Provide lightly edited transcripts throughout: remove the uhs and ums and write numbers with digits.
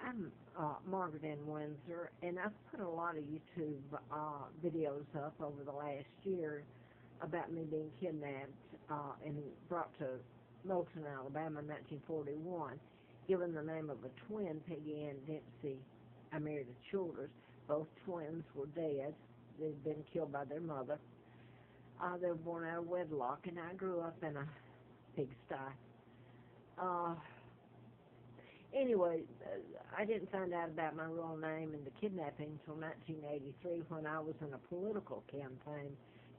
I'm Margaret Ann Windsor, and I've put a lot of YouTube videos up over the last year about me being kidnapped and brought to Moulton, Alabama in 1941, given the name of a twin, Peggy Ann Dempsey. I married a Childers. Both twins were dead. They'd been killed by their mother. They were born out of wedlock, and I grew up in a pigsty. Uh, Anyway, I didn't find out about my real name and the kidnapping until 1983 when I was in a political campaign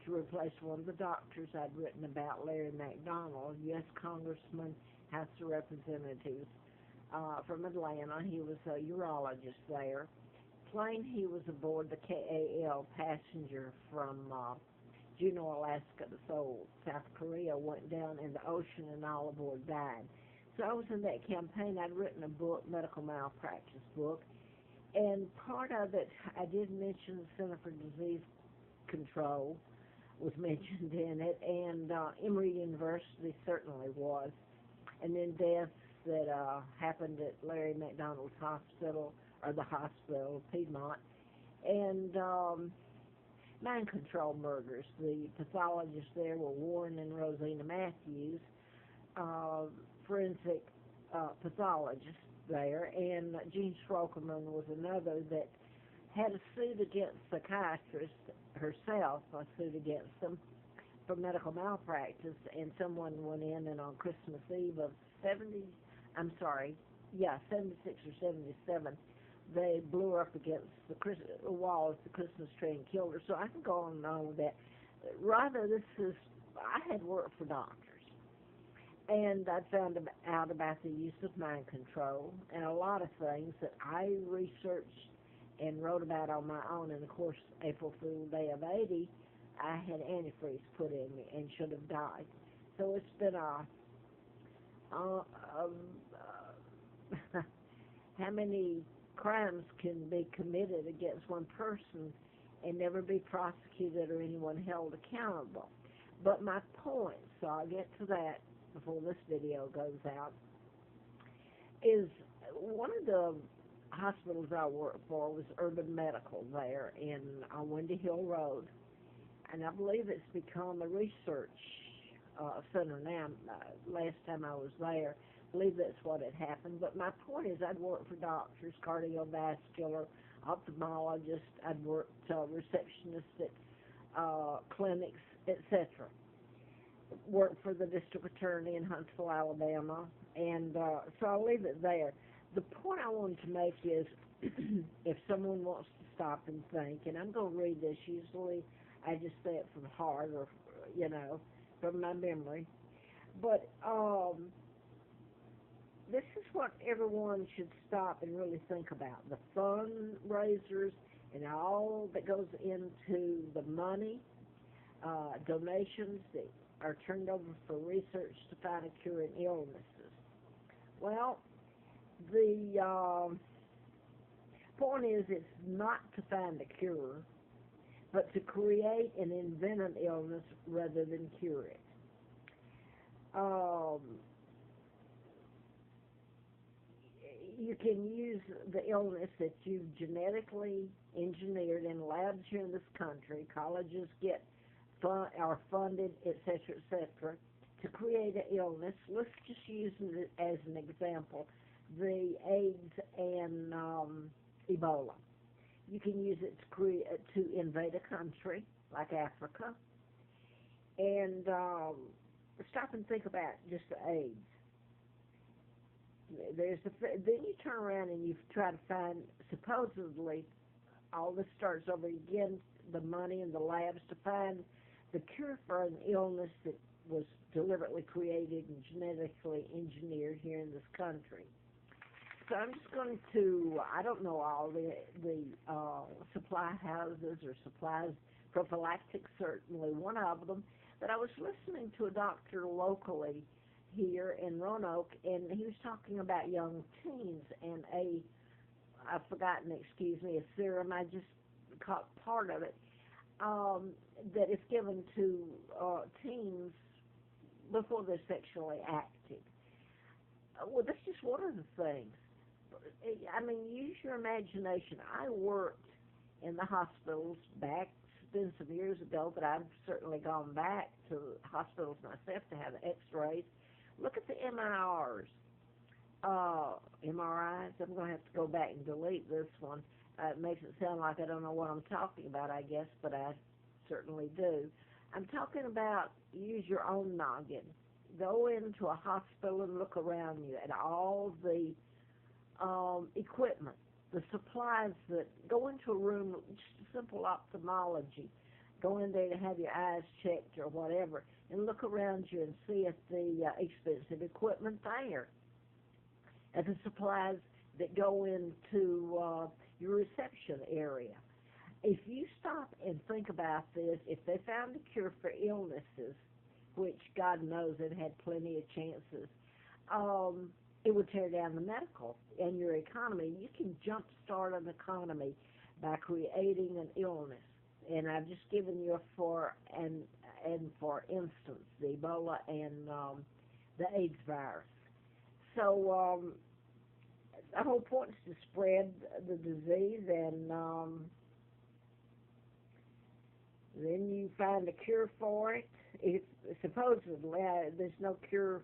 to replace one of the doctors I'd written about, Larry McDonald, U.S. Congressman, House of Representatives from Atlanta. He was a urologist there. Plane he was aboard, the KAL passenger from Juneau, Alaska to Seoul, South Korea, went down in the ocean and all aboard died. So I was in that campaign. I'd written a book, medical malpractice book, and part of it, I did mention the Center for Disease Control was mentioned in it, and Emory University certainly was, and then deaths that happened at Larry McDonald's Hospital, or the hospital, Piedmont, and mind control murders. The pathologists there were Warren and Rosina Matthews, forensic pathologist there, and Jean Schrokelman was another that had a suit against psychiatrist herself, a suit against them for medical malpractice, and someone went in and on Christmas Eve of 76 or 77, they blew her up against the wall of the Christmas tree and killed her. So I can go on and on with that. Rather, I had worked for doctors. And I found out about the use of mind control and a lot of things that I researched and wrote about on my own. And, of course, April Fool Day of 80, I had antifreeze put in me and should have died. So it's been how many crimes can be committed against one person and never be prosecuted or anyone held accountable? But my point, so I'll get to that before this video goes out, is one of the hospitals I worked for was Urban Medical there on Windy Hill Road, and I believe it's become a research center now. Last time I was there, I believe that's what had happened. But my point is, I'd worked for doctors, cardiovascular, ophthalmologists, I'd worked receptionist at clinics, etc. Worked for the district attorney in Huntsville, Alabama, and so I'll leave it there. The point I wanted to make is, if someone wants to stop and think, and I'm going to read this, usually I just say it from heart or, from my memory, but this is what everyone should stop and really think about. The fundraisers and all that goes into the money, donations that are turned over for research to find a cure in illnesses. Well, the point is, it's not to find a cure, but to create and invent an illness rather than cure it. You can use the illness that you've genetically engineered in labs here in this country. Colleges are funded, etc., etc., to create an illness. Let's just use it as an example, the AIDS and Ebola. You can use it to invade a country like Africa, and stop and think about just the AIDS. Then you turn around and you try to find, supposedly, all this starts over again, the money and the labs to find the cure for an illness that was deliberately created and genetically engineered here in this country. So I'm just going to, I don't know all the supply houses or supplies, prophylactic certainly one of them, but I was listening to a doctor locally here in Roanoke, and he was talking about young teens and I've forgotten, excuse me, a serum, I just caught part of it, that is given to teens before they're sexually active. Well, that's just one of the things. I mean, use your imagination. I worked in the hospitals back, it's been some years ago, but I've certainly gone back to hospitals myself to have x-rays. Look at the MRIs. MRIs. I'm going to have to go back and delete this one. It makes it sound like I don't know what I'm talking about, I guess, but I certainly do. I'm talking about use your own noggin. Go into a hospital and look around you at all the equipment, the supplies that go into a room, just simple ophthalmology. Go in there to have your eyes checked or whatever, and look around you and see if the expensive equipment there, and the supplies that go into your reception area. If you stop and think about this, if they found a cure for illnesses, which God knows they've had plenty of chances, it would tear down the medical and your economy. You can jumpstart an economy by creating an illness. And I've just given you for instance, the Ebola and the AIDS virus. So the whole point is to spread the disease, and then you find a cure for it. Supposedly, there's no cure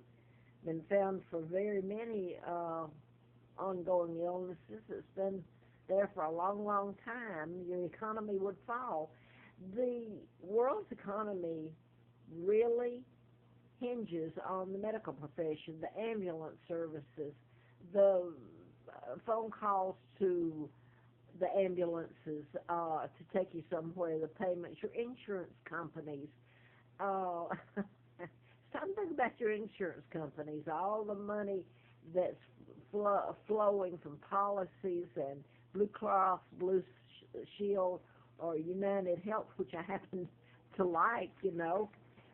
been found for very many ongoing illnesses. It's been there for a long, long time. Your economy would fall. The world's economy really hinges on the medical profession, the ambulance services, the phone calls to the ambulances to take you somewhere, the payments, your insurance companies. Stop and think about your insurance companies, all the money that's flowing from policies and Blue Cross, Blue Shield, or United Health, which I happen to like,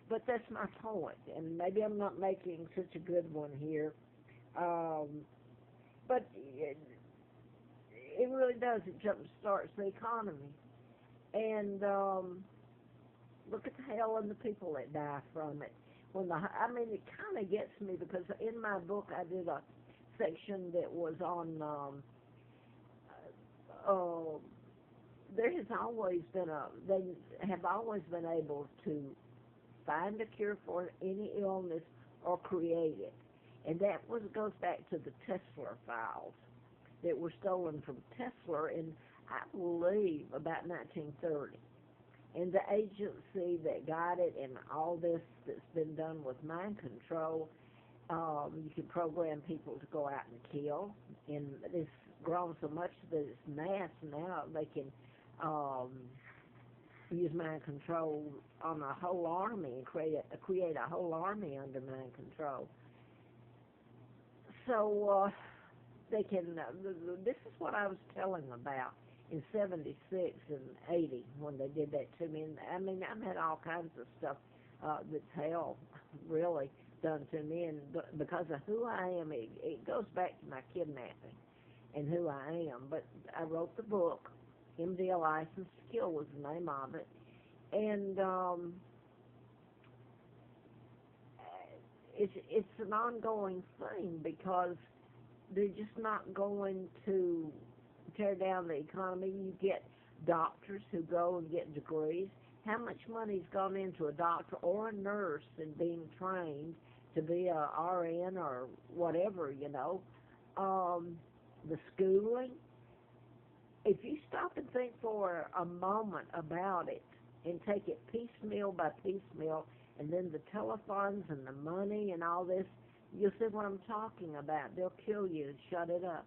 but that's my point, and maybe I'm not making such a good one here, but it really does. It jumpstarts the economy, and look at the hell and the people that die from it. It kind of gets me, because in my book I did a section that was on they have always been able to find a cure for any illness or create it. And that goes back to the Tesla files that were stolen from Tesla in, I believe, about 1930. And the agency that got it, and all this that's been done with mind control, you can program people to go out and kill. And it's grown so much that it's mass now. They can use mind control on a whole army and create a whole army under mind control. So they can. This is what I was telling them about in '76 and '80 when they did that to me. And I've had all kinds of stuff that's hell, really, done to me, and because of who I am, it goes back to my kidnapping and who I am. But I wrote the book. MD: A License to Kill was the name of it, and it's an ongoing thing, because they're just not going to tear down the economy. You get doctors who go and get degrees. How much money's gone into a doctor or a nurse and being trained to be a RN or whatever, the schooling. If you stop and think for a moment about it and take it piecemeal by piecemeal, and then the telephones and the money and all this, you'll see what I'm talking about. They'll kill you and shut it up.